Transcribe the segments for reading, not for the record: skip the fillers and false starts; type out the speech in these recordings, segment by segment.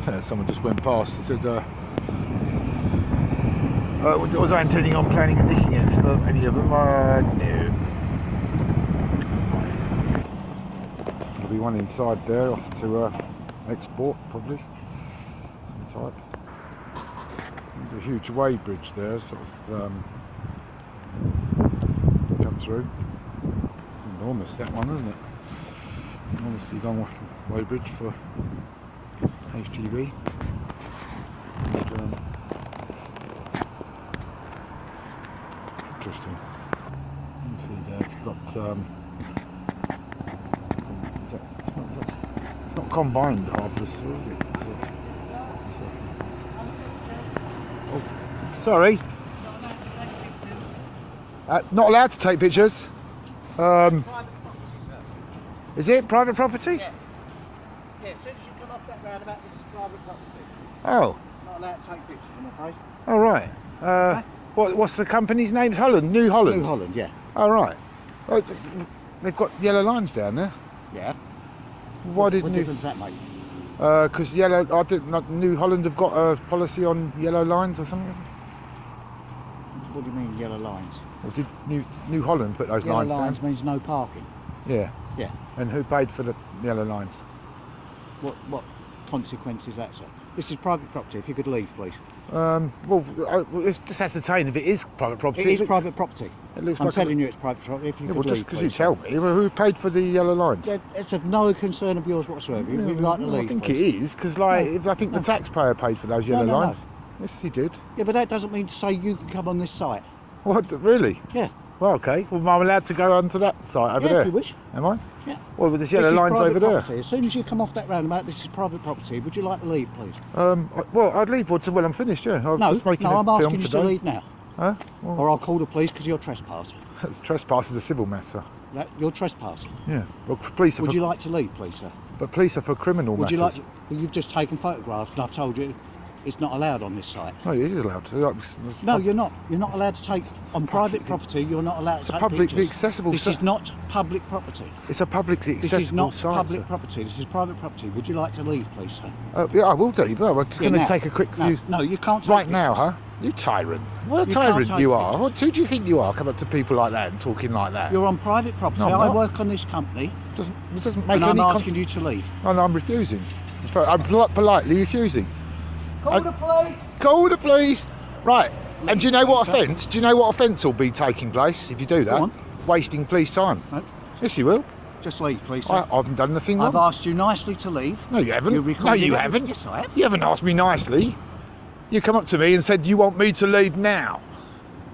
Someone just went past and said, was I intending on planning a nick against any of them? No. There'll be one inside there off to export, probably. Some type. There's a huge way bridge there, sort of come through. Enormous, that one, isn't it? Enormously long way bridge for HGV. And, interesting. You see there, it's got it's not combined harvester, is it? Oh, sorry. Not allowed to take pictures. Is it private property? Yeah. Yeah, as soon as you come off that roundabout, this is private property. Oh. Not allowed to take pictures, I'm afraid. Oh, right. Okay. What's the company's name? Holland? New Holland? New Holland, yeah. Oh, right. Oh, they've got yellow lines down there. Yeah. What difference does that make? Because New Holland have got a policy on yellow lines or something? What do you mean, yellow lines? Or did New Holland put those yellow lines down? Yellow lines means no parking. Yeah. Yeah. And who paid for the yellow lines? What consequence is that, sir? This is private property. If you could leave, please. Well, it's just ascertain if it is private property. It is private property. It looks I'm like telling you it's private property. If you could just leave, because please, you tell me, well, who paid for the yellow lines? Yeah, it's of no concern of yours whatsoever. You'd like to leave, I think please. it is, because if I think the taxpayer paid for those yellow lines. No. Yes, he did. Yeah, but that doesn't mean to say you can come on this site. What, really? Yeah. Well, okay. Well, I'm allowed to go onto that site over there. If you wish. Am I? Yeah. Well, with this yellow lines over there. Property. As soon as you come off that roundabout, this is private property. Would you like to leave, please? Well, I'd leave when I'm finished. Yeah. I'm just making I'm a film asking you today. to leave now. Huh? Well, or I'll call the police because you're trespassing. Trespass is a civil matter. You're trespassing. Yeah. Well, police. Would you like to leave, please, sir? But police are for criminal matters. Would you like? You've just taken photographs, and I've told you it's not allowed on this site. No, it is allowed to. No, you're not. You're not allowed to take on private property. You're not allowed to take publicly pictures. accessible. This is not public property. It's a publicly accessible site. This is not site, public sir. property. This is private property. Would you like to leave, please, sir? Yeah, I will leave. I'm just going to take a quick view. No, you can't. Take right pictures. now, huh? You tyrant. What a tyrant you are. Who do you think you are, coming up to people like that and talking like that? You're on private property. No, I work on this company. It doesn't make and any I'm asking you to leave. No, I'm refusing. I'm politely refusing. Call the police. Call the police. Right. And do you know what offence? Do you know what offence will be taking place if you do that? Go on. Wasting police time. No. Yes, you will. Just leave, please, sir. I haven't done nothing wrong. I've asked you nicely to leave. No, you haven't. No, you haven't. Yes, I have. You haven't asked me nicely. You come up to me and said you want me to leave now.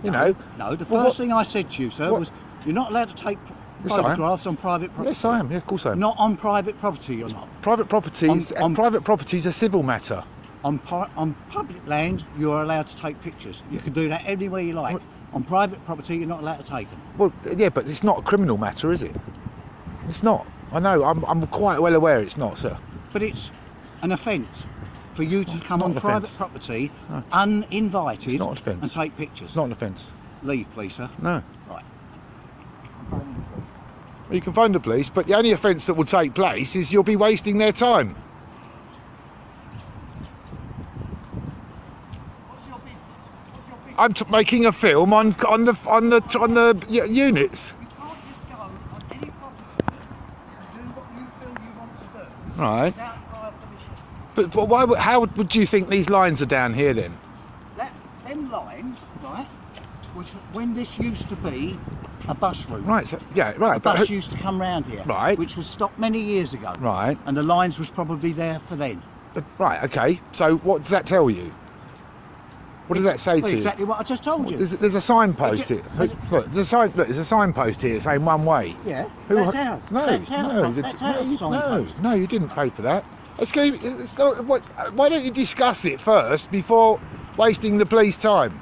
You know. No, the first thing I said to you, sir, was you're not allowed to take photographs on private property. Yes, I am. Yeah, of course I am. Not on private property, you're not. Private property is a civil matter. On public land, you're allowed to take pictures. You can do that anywhere you like. On private property, you're not allowed to take them. Well, yeah, but it's not a criminal matter, is it? It's not. I know. I'm quite well aware it's not, sir. But it's an offence for you to come on private property uninvited and take pictures. It's not an offence. Leave, please, sir. No. Right. Well, you can phone the police, but the only offence that will take place is you'll be wasting their time. I'm making a film on the units. You can't just go on any property and do what you feel you want to do. Right. Without prior permission. But why? How would you think these lines are down here then? Them lines, right, was when this used to be a bus route. Right. So, yeah. Right. A bus used to come round here. Right. Which was stopped many years ago. Right. And the lines was probably there for then. Right. Okay. So what does that tell you? What does that say to you? Exactly what I just told you. There's a signpost here. Look, there's a signpost here saying one way. Yeah. That's ours. No, you didn't pay for that. Why don't you discuss it first before wasting the police time?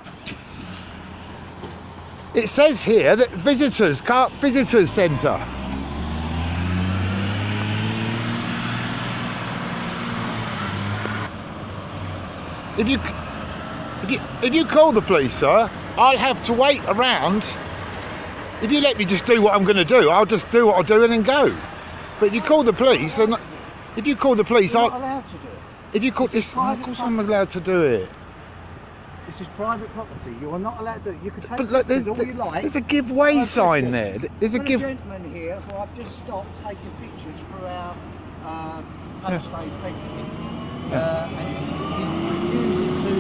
It says here that visitors centre. If you call the police, sir, I'll have to wait around. If you let me just do what I'm going to do, I'll just do what I'll do and then go. But if you call the police, then You're not allowed to do it. If you caught this, of course I'm allowed to do it. This is private property. You are not allowed to do it. You can take But look, pictures all you like. there's a giveaway sign there. There's a give. Gentleman here who I've just stopped taking pictures for our Palisade fencing, and he refuses to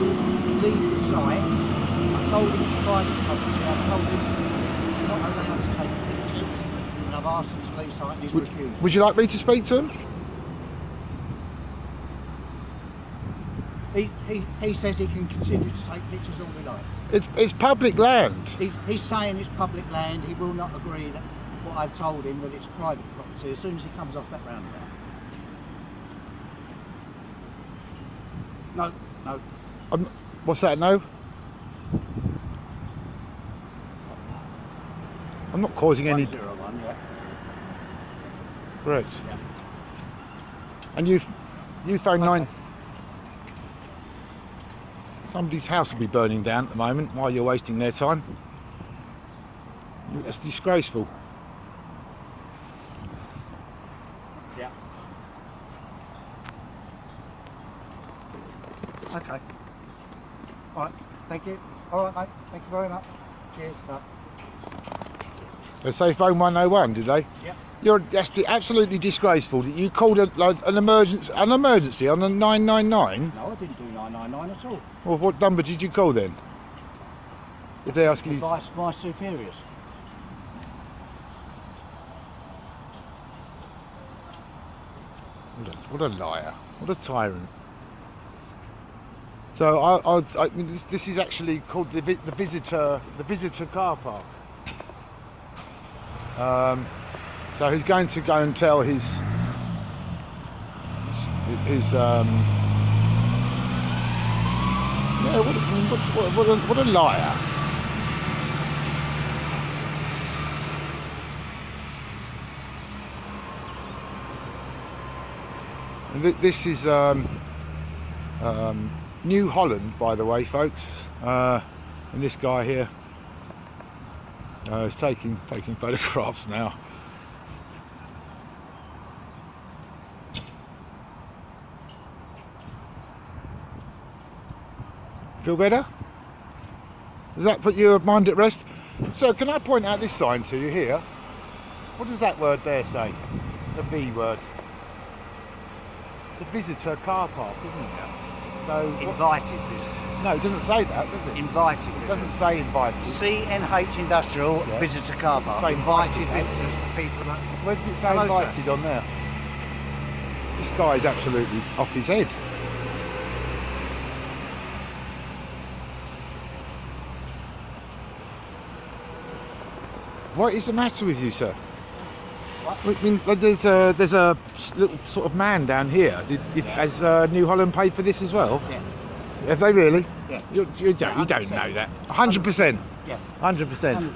leave the site. I told him it's private property. I told him he's not allowed to take pictures, and I've asked him to leave the site, and he's refused. Would you like me to speak to him? He says he can continue to take pictures all he likes. It's public land. He's saying it's public land. He will not agree that what I've told him that it's private property as soon as he comes off that roundabout. No. What's that? No. I'm not causing any. 101, yeah. Correct. Yeah. And you phoned 9. Somebody's house will be burning down at the moment while you're wasting their time. It's disgraceful. Yeah. Okay. All right. Thank you. All right, mate. Thank you very much. Cheers. Bye. They say phone 101, did they? Yeah. That's absolutely disgraceful that you called an emergency on a 999. No, I didn't do 999 at all. Well, what number did you call then? If they're asking you. Advice from my superiors. What a liar! What a tyrant! So I mean, this is actually called the visitor car park. So he's going to go and tell his yeah, what a liar. And this is New Holland, by the way, folks, and this guy here is taking photographs now. Feel better? Does that put your mind at rest? So can I point out this sign to you here? What does that word there say? The V word. It's a visitor car park, isn't it? So Invited visitors. No, it doesn't say that, does it? Invited It visitors. doesn't say invited. CNH Industrial Yeah. Visitor Car Park. Say Invited invited, visitors for people that... Where does it say Hello, sir. invited on there? This guy is absolutely off his head. What is the matter with you, sir? What? I mean, like, there's a little sort of man down here. Has New Holland paid for this as well? Yeah. Have they really? Yeah. You don't know that. 100%. Yeah. 100%.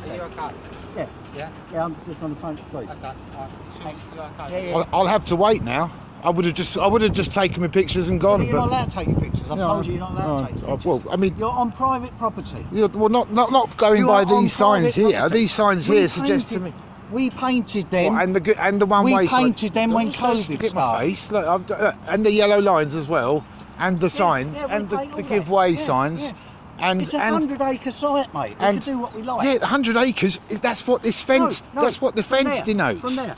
Yeah. Yeah, I'm just on the phone to police. I'll have to wait now. I would have just taken my pictures and gone. But you're not allowed to take your pictures. I've No, told you you're not allowed to take your pictures. Well, I mean, You're on private property. well, not going You by are on these signs private here. property. These signs We here suggest to painted- me. We painted them. What, and the one way We painted them when COVID COVID get my started. face. Look, and the yellow lines as well, and the signs, yeah, we and paint the all that. giveaway Yeah, signs, yeah. and It's a 100-acre site, mate. We and- can do what we like. yeah, 100 acres. That's what this fence. No, that's what the from fence there, denotes. From there,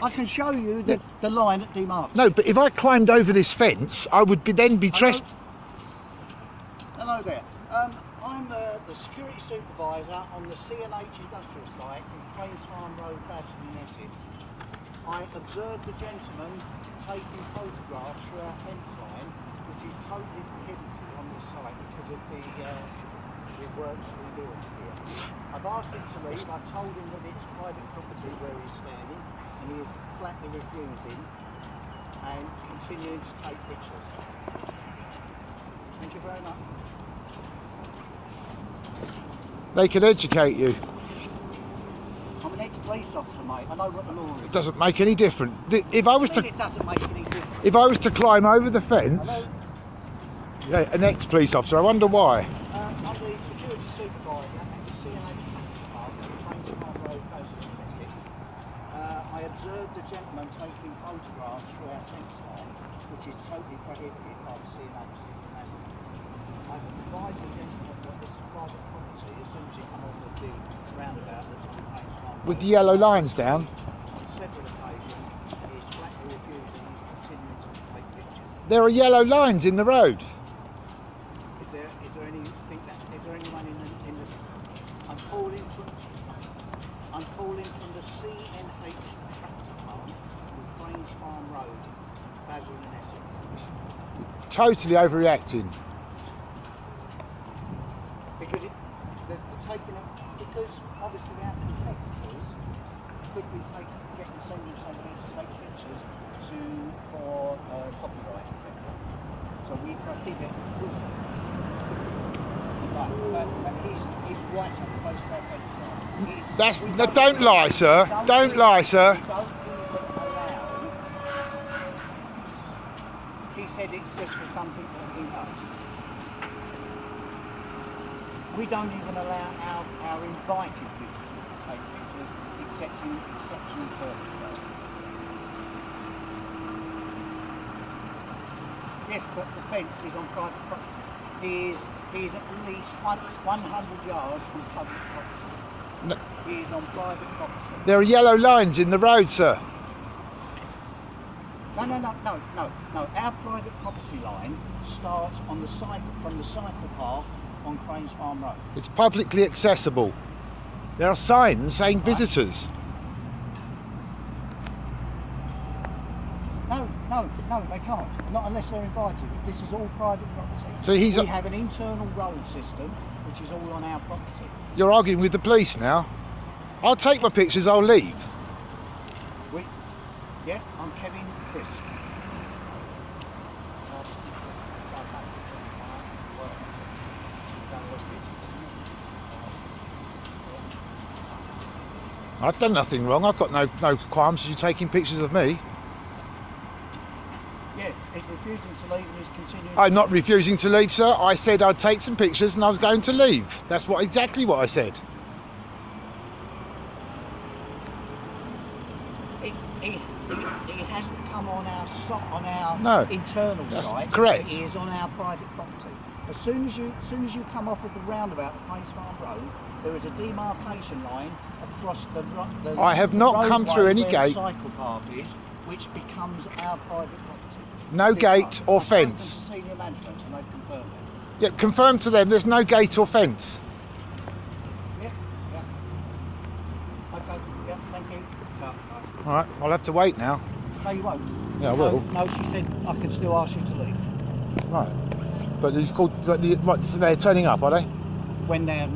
I can show you the line at demarks. No, but if I climbed over this fence, I would then be trespassing. Hello there. I'm the security supervisor on the CNH industrial site in Plains Farm Road, Basildon, Essex. I observed the gentleman taking photographs through our fence line, which is totally prohibited on this site because of the works we're doing here. I've asked him to leave. I've told him that it's private property where he's standing, and he is flatly refusing and continuing to take pictures. Thank you very much. They could educate you. I'm an ex-police officer, mate. I know what the law is. It doesn't make any difference. If I was to, It doesn't make any difference. if I was to climb over the fence, Hello? yeah, an ex-police officer. I wonder why. I'm the security supervisor at the CNH Tractor Plant at Plains Farm Road, Basildon, Essex. I observed a gentleman taking photographs through our fence line, which which is totally prohibited by the CNH. I've advised the gentleman that this is private property as soon as you come off of the roundabout that's on Plains Farm Road. With the yellow lines down. On several occasions, he's flatly refusing, he's continuing to take pictures. There are yellow lines in the road. Is there anyone in the I'm calling from the CNH Tractor Plant on Plains Farm Road, Basildon, Essex. Totally overreacting. Because they're taking it, because obviously our competitors could be sending somebody to take pictures for copyright, etc. So we prohibit this. But he's right up close to our fence. That's no, don't lie, sir. Don't lie, sir. We don't even allow. He said it's just for some people that he knows. We don't even allow our invited visitors to take pictures, except in exceptional circumstances. Yes, but the fence is on private property. He is at least 100 yards from public property. No. He is on private property. There are yellow lines in the road, sir. No. Our private property line starts on the from the cycle path on Cranes Farm Road. It's publicly accessible. There are signs saying visitors. No, they can't. Not unless they're invited. This is all private property. So we have an internal road system, which is all on our property. You're arguing with the police now. I'll take my pictures, I'll leave. Yeah, I'm Kevin Chris. I've done nothing wrong. I've got no qualms with you taking pictures of me. Yeah, he's refusing to leave and he's continuing. I'm not refusing to leave, sir. I said I'd take some pictures and I was going to leave. That's exactly what I said. He hasn't come on our internal site. Correct. He is on our private property. As soon as you come off of the roundabout at Plains Farm Road, there is a demarcation line across the I have not come through any gate. The cycle path is, which becomes our private property. No gate or fence. Senior management, and they've confirmed it. Yeah, confirm to them there's no gate or fence. Yeah. Okay. Yeah. Thank you. No. All right, I'll have to wait now. No, you won't. Yeah, I will. No, she said I can still ask you to leave. Right. But you've called. What? They're turning up, are they? When they're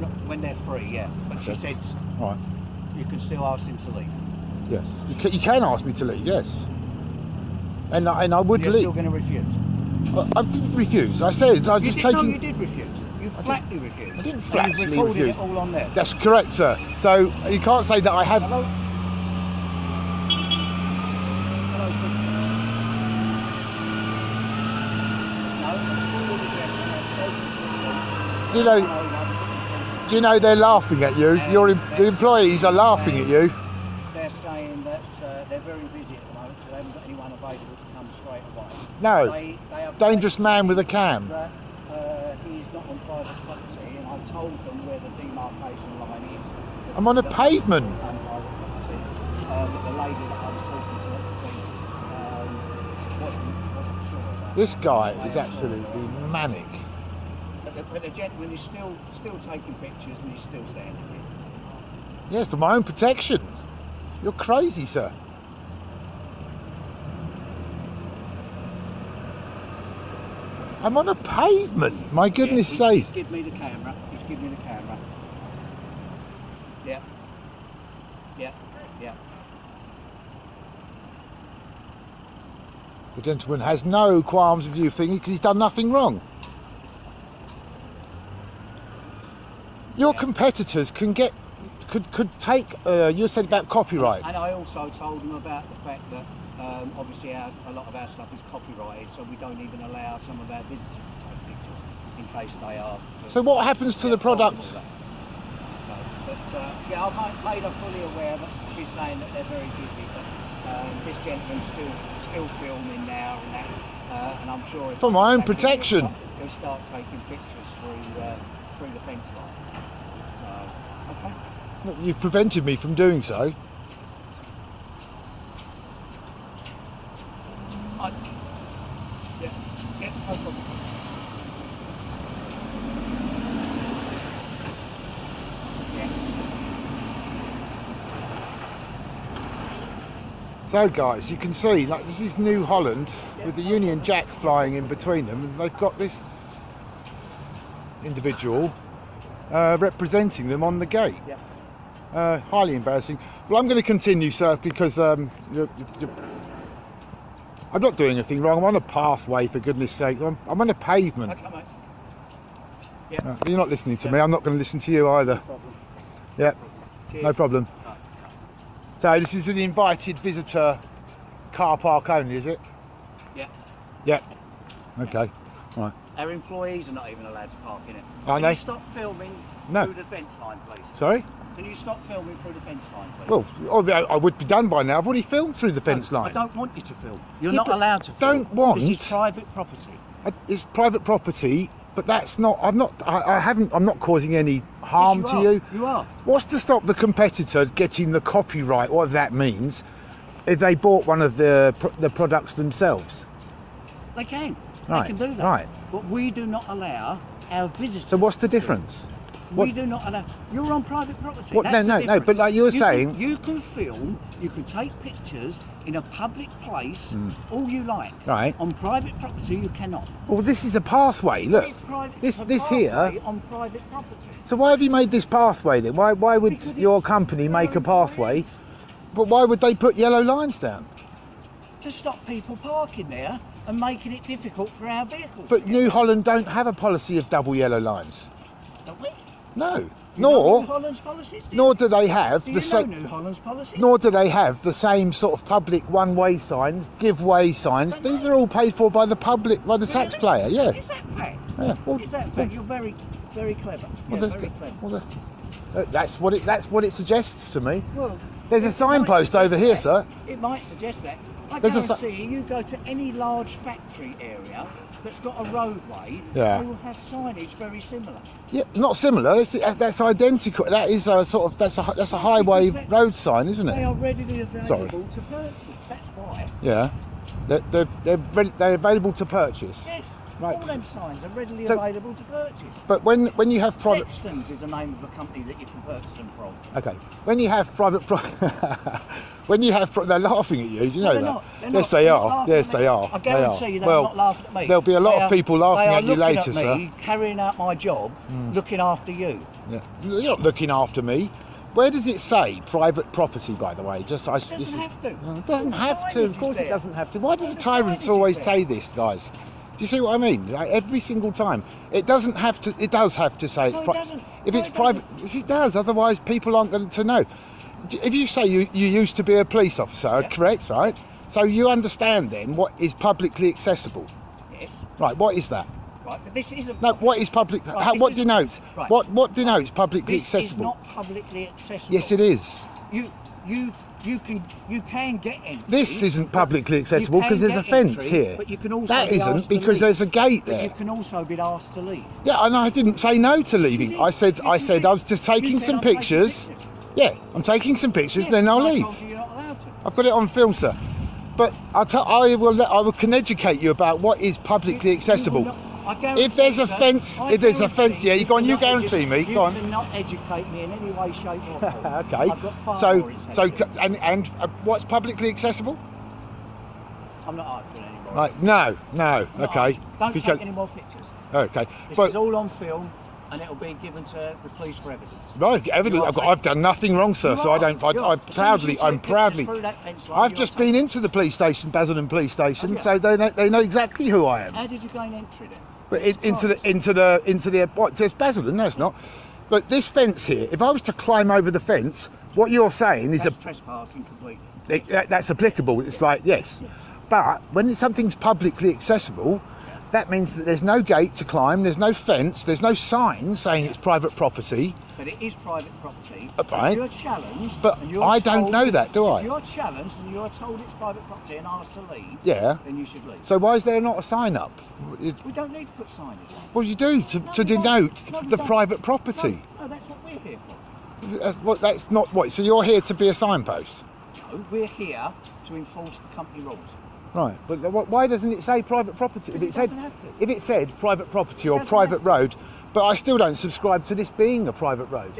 free, yeah. But she said All right. you can still ask him to leave. Yes. You can ask me to leave. Yes. And I would You're leave. still going to refuse. I didn't refuse. I said I was just taking. No, you did refuse. You flatly refused. I didn't And flatly you've recorded refuse. it all on there. That's correct, sir. So you can't say that I have. Hello. Hello, Christian. No, I'm still with you. Do you know they're laughing at you? The employees are laughing at you. They're saying that they're very busy at the moment, so they haven't got anyone available to come straight away. No. They have Dangerous man with a cam. that he's not on private property, and I've told them where the demarcation line is. I'm on a pavement. On private property. But the lady that I was talking to at the thing wasn't sure about This guy is absolutely manic. But the gentleman is still taking pictures and he's still standing here. Yes, for my own protection. You're crazy, sir. I'm on a pavement. My goodness sakes. He's given me the camera. He's given me the camera. Yeah. The gentleman has no qualms with you thinking because he's done nothing wrong. Your competitors could take. You said about copyright. And I also told them about the fact that obviously a lot of our stuff is copyrighted, so we don't even allow some of our visitors to take pictures in case they are. So what happens to the product? Yeah, I've made her fully aware that she's saying that they're very busy, but this gentleman's still filming now and that. and I'm sure For my own protection. He'll start taking pictures through the fence line. So, okay. Look, you've prevented me from doing so. Yeah, no problem. So guys, you can see, like, this is New Holland with the Union Jack flying in between them, and they've got this individual representing them on the gate. Yeah. Highly embarrassing. Well, I'm going to continue, sir, because I'm not doing anything wrong. I'm on a pathway, for goodness sake. I'm on a pavement. Okay, mate. Yeah. You're not listening to me. I'm not going to listen to you either. No problem. Yeah, Cheers. no problem. Right. So this is an invited visitor car park only, is it? Yeah. Yeah. Okay. Right. Our employees are not even allowed to park in it. Are Can they? you stop filming through the fence line, please? Sorry? Can you stop filming through the fence line, please? Well, I would be done by now. I've already filmed through the fence line. I don't want you to film. You're Yeah, not but allowed to film. don't want. This is private property. It's private property, but that's not. I'm not causing any harm Yes, to you. You are. What's to stop the competitor getting the copyright, whatever that means, if they bought one of the products themselves? They can. Right, They can do that. right. But we do not allow our visitors. So what's the difference? We do not allow. You're on private property. What? That's No, the no, no. difference. But like you were saying, you can film. You can take pictures in a public place. All you like. Right. On private property, you cannot. well, this is a pathway. Look, It's private. this it's a here. pathway on private property. So why have you made this pathway then? Why would Because your it's company make a their own pathway? But why would they put yellow lines down? To stop people parking there and making it difficult for our vehicles. But New Holland don't have a policy of double yellow lines. Don't we? No. You know Nor New Holland's policies, do you? nor do they have Do the you know same. New Holland's policy? Nor do they have the same sort of public one-way signs, give-way signs. These are all paid for by the public, by the taxpayer. Yeah. Is that fact? Yeah. Well, Is that fact? You're very, very clever. well, Yeah, that's, very clever. well, that's what it suggests to me. Well, There's a it might signpost suggest over here, that. sir. It might suggest that. I There's a guarantee you go to any large factory area that's got a roadway, Yeah. they will have signage very similar. Yeah, not similar. That's identical. That is a sort of that's a highway road sign, isn't They it? are readily available Sorry. to purchase. That's why. Yeah. They're available to purchase. Yes. Right. All them signs are readily So- available to purchase. But when you have private, Sexton's is the name of the company that you can purchase them from. okay, when you have private, when you have, they're laughing at you. Do you know They're that? not. They're Yes, not. they They're are. not laughing Yes, at they me. are. I They are. guarantee you they're Well, not laughing at me. there'll be a lot They of people laughing they at you looking later, at sir. me, carrying out my job, looking after you. Yeah. You're not looking after me. Where does it say private property, by the way? Just It doesn't have to. It doesn't The have to. Of signage course, is it there. doesn't have to. Why do the The tyrants signage always is there. say this, guys? Do you see what I mean? Like, every single time, it doesn't have to. It does have to say. No, it's it doesn't. If No, it's it private, yes, it does. Otherwise, people aren't going to know. If you say you used to be a police officer, Yeah. correct, right? So you understand then what is publicly accessible, Yes. right? What is that? Right, but this isn't. No, what is public? Right, how, this what is- denotes? right. What denotes publicly This accessible? is not publicly accessible. Yes, it is. You can get entry. This isn't publicly You accessible can because there's a get fence entry, here. But you can also That be isn't asked to because leave. there's a gate But you there. can also be asked to leave. Yeah, and I didn't say no to leaving. did. I said Yes, you did. I was just taking You said, some "I'm taking pictures. pictures." Yeah, I'm taking some pictures, Yeah, then I'll I leave. told you you're not allowed to. I've got it on film, sir. But I can educate you about what is publicly accessible. You will not- I guarantee If there's a that- fence, I if there's a guarantee fence, yeah, you go on. You cannot guarantee me. You Go on. cannot educate me in any way, shape, or form. Okay. I've got far So more intelligence. and what's publicly accessible? I'm not answering anymore. Right. No. I'm not Okay. answering. Don't Because- take any more pictures. okay. This But is all on film, and it'll be given to the police for evidence. right, evidently, I've done nothing wrong, sir. You So I are. don't. You I are. As soon as you take I'm pictures proudly. through that fence line, I've you just are been taking- into the police station, Basildon Police Station, Oh, yeah. so they know exactly who I am. How did you gain entry then? But into the what? There's Basildon. No, it's not. But this fence here, if I was to climb over the fence, what you're saying is That's trespassing completely. that's applicable. It's like yes, but when something's publicly accessible, that means that there's no gate to climb, there's no fence, there's no sign saying it's private property. but it is private property. Right. If you're challenged, But and you're I don't told, know that, do I? If you're challenged and you're told it's private property and asked to leave, Yeah. then you should leave. So why is there not a sign up? We don't need to put signage up. Well, you do to we denote don't. No, we the don't. private property. No, that's what we're here for. That's not what. So you're here to be a signpost, No, we're here to enforce the company rules. right? But why doesn't it say private property? If it said, doesn't have to. if it said private property or doesn't private have to. road, but I still don't subscribe to this being a private road.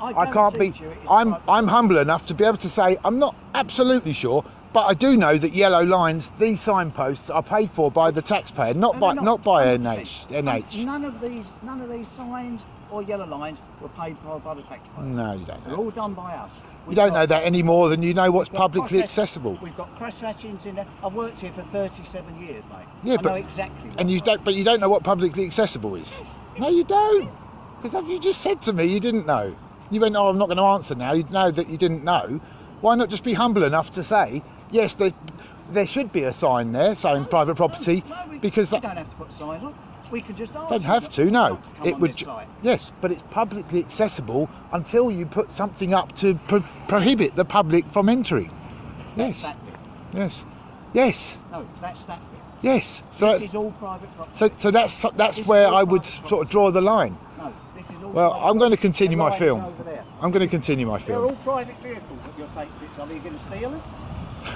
I can't be. guarantee you it is I'm private. humble enough to be able to say I'm not absolutely sure, but I do know that yellow lines, these signposts, are paid for by the taxpayer, not by 100%. NH. None of these signs or yellow lines were paid for by the taxpayer. No, you don't They're know. all done by us. You don't know that any more than you know what's We've got publicly cross-hatch- accessible. We've got cross-hatchings in there. I've worked here for 37 years, mate. Yeah, I but know exactly. and you don't. But you don't know what publicly accessible is. No, you don't. Because you just said to me you didn't know. You went, oh, I'm not going to answer now. You know that you didn't know. Why not just be humble enough to say, yes, there should be a sign there saying private property, because we don't have to put signs on. We could just ask. don't you have to. No, not to come it on would. this site. Yes, but it's publicly accessible until you put something up to prohibit the public from entering. Yes. That bit. Yes. Yes. No, that's that bit. Yes. So This is all private property. so that's This is where all I would private sort of draw the line. No, this is all. Well, private I'm going to property. continue The my line is film. over there. I'm going to continue my They're film. all private vehicles that you're taking pictures of. Are you going to steal them? We've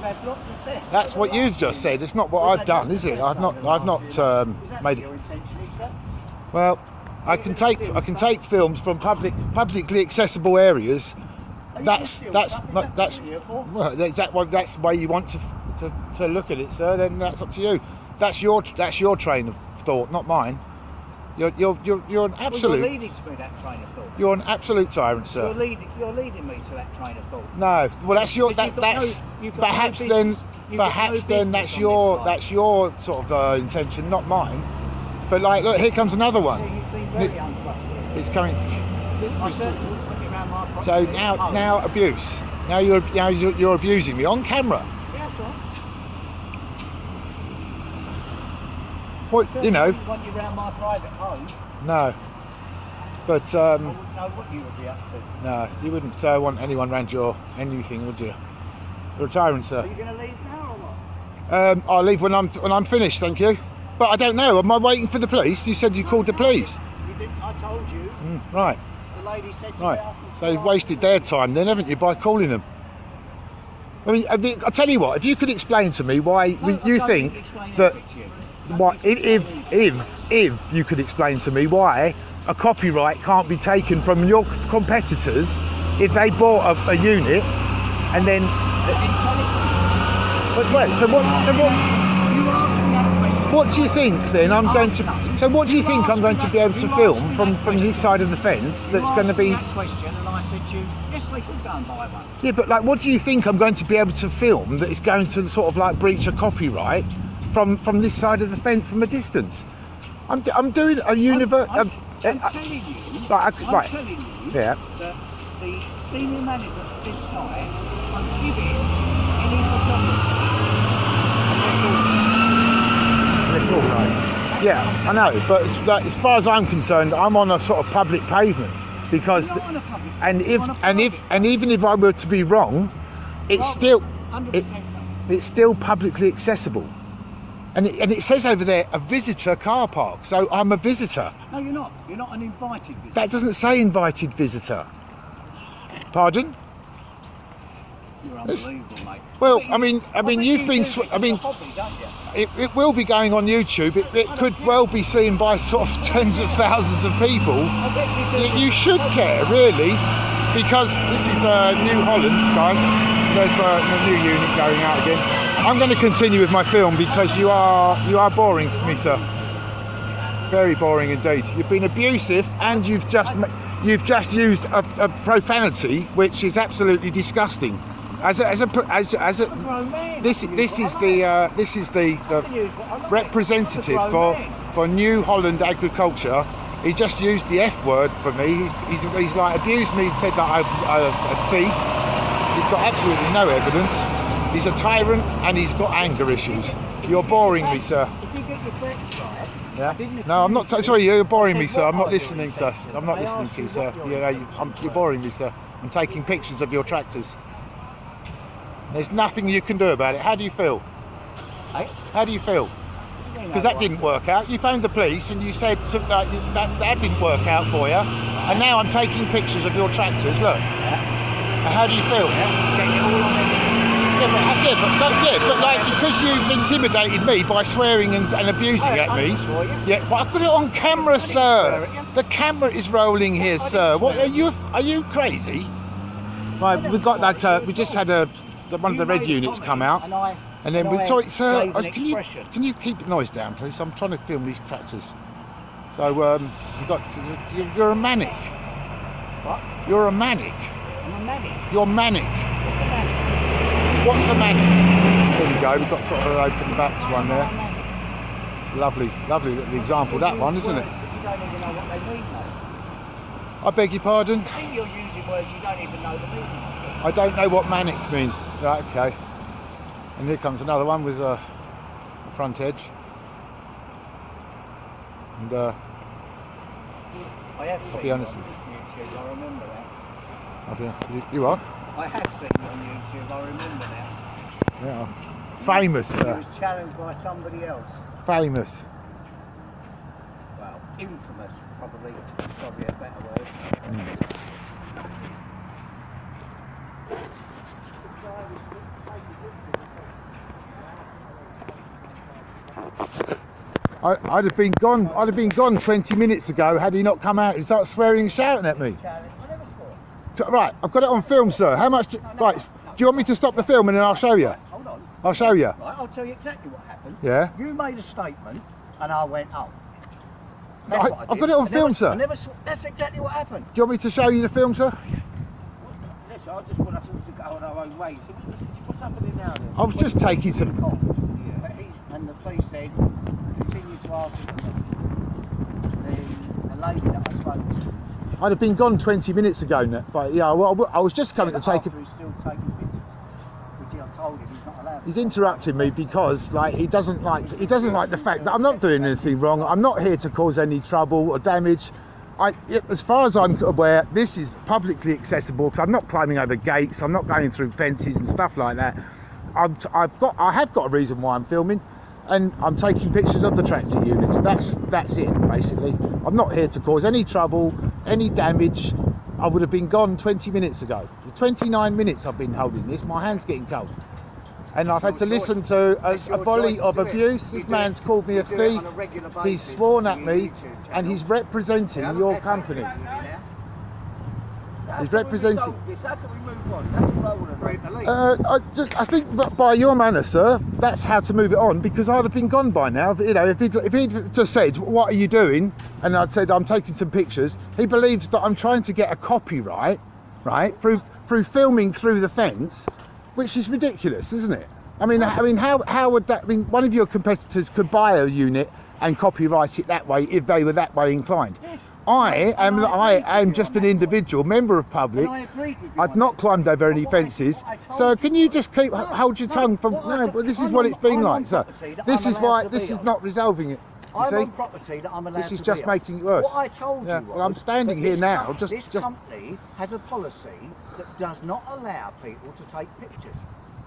had lots of thefts. That's what you've just said. It's not what I've done, is it? I've not Is that made your it. intention, is, sir? Well, I can take films from publicly accessible areas. Are you That's gonna steal that's stuff? Is not, that that's what you're here for? well, that's the way you want to look at it, sir. Then that's up to you. That's your train of thought, not mine. You're an Well, you're absolute. leading to me that train of thought. You're an absolute tyrant, sir. You're leading me to that train of thought. No, well that's your Because that's you've got no perhaps then business. You've got no perhaps then business that's your sort of intention, not mine. But like, look, here comes another one. Yeah, you seem very untrustworthy. It's coming. I certainly wouldn't put you around my property. So now abuse. Now you're abusing me on camera. Yeah, that's right. What Certainly you know? wouldn't want you around my private home. No. But I wouldn't know what you would be up to. no, you wouldn't want anyone around your anything, would you? You're a tyrant, Are sir. you going to leave now or what? I'll leave when I'm finished, thank you. But I don't know. Am I waiting for the police? You said you called the police. You didn't. I told you. Right. The lady said to Right. get up and So start you've wasted their time then, haven't you, by calling them? I mean, I'll tell you what. If you could explain to me why No, I you don't think explain that. anything to you. What if you could explain to me why a copyright can't be taken from your competitors if they bought a unit and then wait, so what You asked me that question. what do you think then I'm going to so what do you think I'm going to be able to film from this side of the fence that's going to be that question, and I said to you, yes, they could go and buy one. yeah, but like what do you think I'm going to be able to film that is going to sort of like breach a copyright from this side of the fence from a distance? I'm doing a universe. I'm telling you, right. telling you Yeah. that the senior management of this site are giving any photographer It's organised. Yeah, I know, but as far as I'm concerned, I'm on a sort of public pavement because, You're not on a public and pavement, and even if I were to be wrong, it's still 100% no. it's still publicly accessible, and it says over there a visitor car park. So I'm a visitor. No, you're not. You're not an invited visitor. That doesn't say invited visitor. Pardon? You're unbelievable, mate. Well, But I mean, you've been. hobby, don't you? It will be going on YouTube. It could well be seen by sort of tens of thousands of people. I bet you do. You should care, really, because this is New Holland, guys. There's a new unit going out again. I'm going to continue with my film because you are boring to me, sir. Very boring indeed. You've been abusive, and you've just used a profanity which is absolutely disgusting. This is the representative for New Holland Agriculture. He just used the F word for me. He's like abused me and said that I was a thief. He's got absolutely no evidence. He's a tyrant and he's got anger issues. You're boring me, sir. If you get your facts right, Yeah. didn't No, I'm not. accuse you. Sorry, you're boring I me, said, sir. what I'm not are your listening, sir. intentions? I'm not I listening asked to you, you sir. what your You're intentions boring me, sir. I'm taking pictures of your tractors. There's nothing you can do about it. How do you feel? Hey? How do you feel? Because that didn't work out. You phoned the police and you said something like that didn't work out for you. And now I'm taking pictures of your tractors. Look. Yeah. How do you feel? Yeah. Getting it all on Yeah, but like because you've intimidated me by swearing and abusing at me. Yeah, but I've got it on camera, sir. The camera is rolling here, sir. What are you crazy? Right, we've got like we just had one of the red units come out, and then we sorry, sir. Can you keep the noise down, please? I'm trying to film these tractors. So you're a manic. What? You're a manic. I'm a manic. You're manic. What's a manic? What's a manic? There we go. We've got sort of an open back one there. It's a lovely little example, that one, isn't it? You don't even know what they mean, though. I beg your pardon? I think you're using words you don't even know the meaning of. I don't know what manic means. Right, okay. And here comes another one with a front edge. And I have I'll be honest with you. YouTube, I remember that. You are? I have seen you on YouTube, I remember that. Yeah. Famous, He sir. was challenged by somebody else. Famous. Well, infamous, probably a better word. I'd have been gone 20 minutes ago had he not come out and started swearing and shouting at me. I never swore. Right, I've got it on film, sir. How much? Do you want me to stop the film and then I'll show you? Hold on. I'll show you. Right, I'll tell you exactly what happened. Yeah. You made a statement and I went, oh. I've got it on film, sir. That's exactly what happened. Do you want me to show you the film, sir? Listen, I just want us all to go on our own way. So what's happening now then? I was just taking some. And the police said, continue to ask the lady that I spoke to. I'd have been gone 20 minutes ago, but yeah, well, I was just coming to take. He's still taking pictures, which I told him he's not allowed. He's interrupting me because, like, he doesn't like the fact that I'm not doing anything wrong. I'm not here to cause any trouble or damage. As far as I'm aware, this is publicly accessible because I'm not climbing over gates. I'm not going through fences and stuff like that. I have got a reason why I'm filming. And I'm taking pictures of the tractor units. That's it, basically. I'm not here to cause any trouble, any damage. I would have been gone 20 minutes ago. 29 minutes I've been holding this. My hand's getting cold. And I've had to listen to a volley of abuse. This man's called me a thief. He's sworn at me, and he's representing your company. He's representing. How can we move on? That's what I want to know. I think by your manner, sir, that's how to move it on, because I'd have been gone by now. You know, if he'd just said, "What are you doing?" and I'd said, "I'm taking some pictures," he believes that I'm trying to get a copyright, right, through filming through the fence, which is ridiculous, isn't it? I mean, how would that? I mean, one of your competitors could buy a unit and copyright it that way if they were that way inclined. I am just an individual member of public. I've not climbed over any fences. So can you just hold your tongue from? No, but this is what it's been like, sir. This is why this is not resolving it. I'm on property that I'm allowed to be on. This is just making it worse. What I told you was, well, I'm standing here now. This company has a policy that does not allow people to take pictures.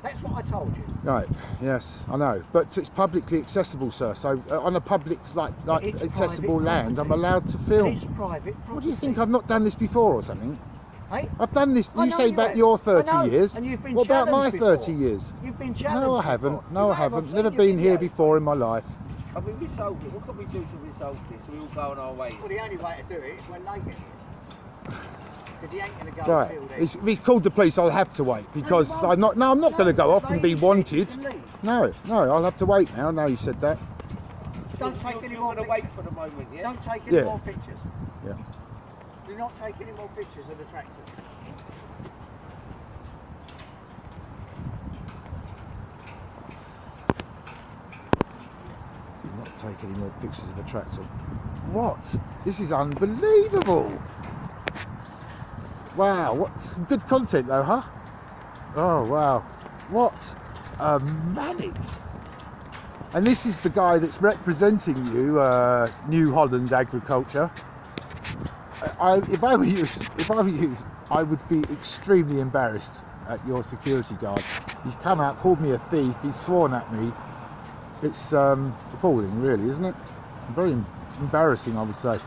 That's what I told you. Right. Yes, I know. But it's publicly accessible, sir. So on a public like accessible land, I'm allowed to film. It's private property. What do you think? I've not done this before or something? Hey? I've done this. You say about your 30 years. And you've been what about my 30 before. years? You've been challenged. No, I haven't. Before. No, I haven't. Never been here before in my life. I mean, we solved it. What can we do to resolve this? We all go on our way. Well, the only way to do it is when they get here. Because he ain't going to go Right. If he's called the police, I'll have to wait because I'm not going to go off and be wanted. No, I'll have to wait now. No, you said that. Don't take any more. Wait for the moment, yeah. Don't take any more pictures. Yeah. Do not take any more pictures of the tractor. Do not take any more pictures of the tractor. What? This is unbelievable. Wow, what some good content though, huh? Oh wow, what a manic. And this is the guy that's representing you, New Holland Agriculture. If I were you, I would be extremely embarrassed at your security guard. He's come out, called me a thief, he's sworn at me. It's appalling, really, isn't it? Very embarrassing, I would say.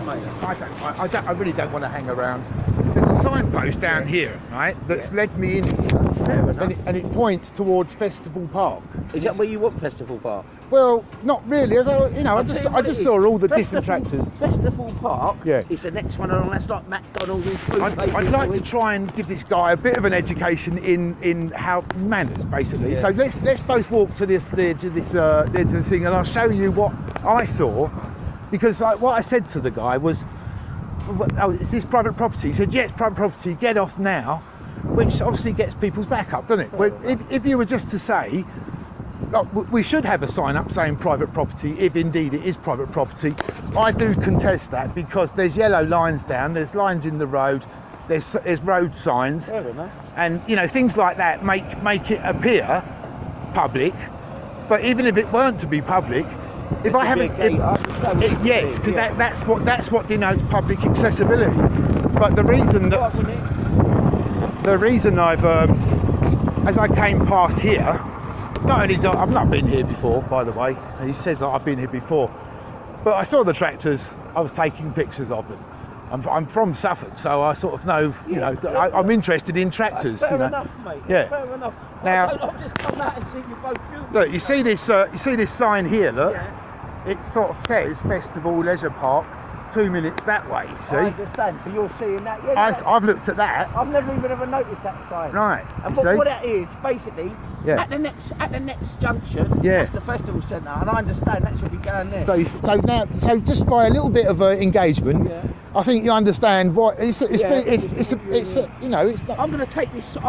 I really don't want to hang around. There's a signpost down here, right, that's led me in here, and it points towards Festival Park. Is that where you want Festival Park? Well, not really. I just saw all the different tractors. Festival Park Yeah. is the next one along. That's like McDonald's and food. I'd like to try and give this guy a bit of an education in how manners, basically. Yeah. So let's both walk to the edge of the thing, and I'll show you what I saw. Because like what I said to the guy was, "Oh, is this private property?" He said, "Yeah, it's private property. Get off now," which obviously gets people's back up, doesn't it? Well, if you were just to say, "Oh, we should have a sign up saying private property," if indeed it is private property, I do contest that, because there's yellow lines down, there's lines in the road, there's road signs, and you know, things like that make it appear public. But even if it weren't to be public, if I haven't, yes, because that's what denotes public accessibility. But the reason I've as I came past here, not only I've not been here before, by the way. He says that I've been here before, but I saw the tractors. I was taking pictures of them. I'm from Suffolk, so I sort of know. You know, I'm interested in tractors. Fair enough, mate. Yeah. Fair enough. Now, I've just come out and seen you both. Look, you see this sign here. Look, it sort of says Festival Leisure Park. 2 minutes that way. See? I understand. So you're seeing that? Yeah. I've looked at that. I've never even ever noticed that sign. Right. And you see? what that is, basically, at the next junction, that's the festival centre, and I understand that should be going there. So just by a little bit of engagement, I think you understand what it's you know, it's not. I'm going to take this up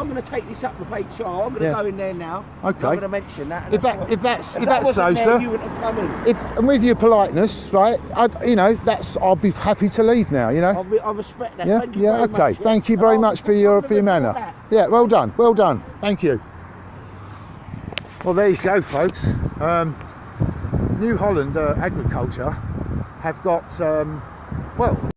with HR. I'm going to go in there now. Okay. I'm going to mention that. If that's so, there, sir. you wouldn't have come in. And with your politeness, right? I'll be happy to leave now. You know. I respect that. Yeah. Thank you very Okay. much, Thank you very much for your manner. Yeah. Well done. Well done. Thank you. Well, there you go, folks. New Holland Agriculture have got well.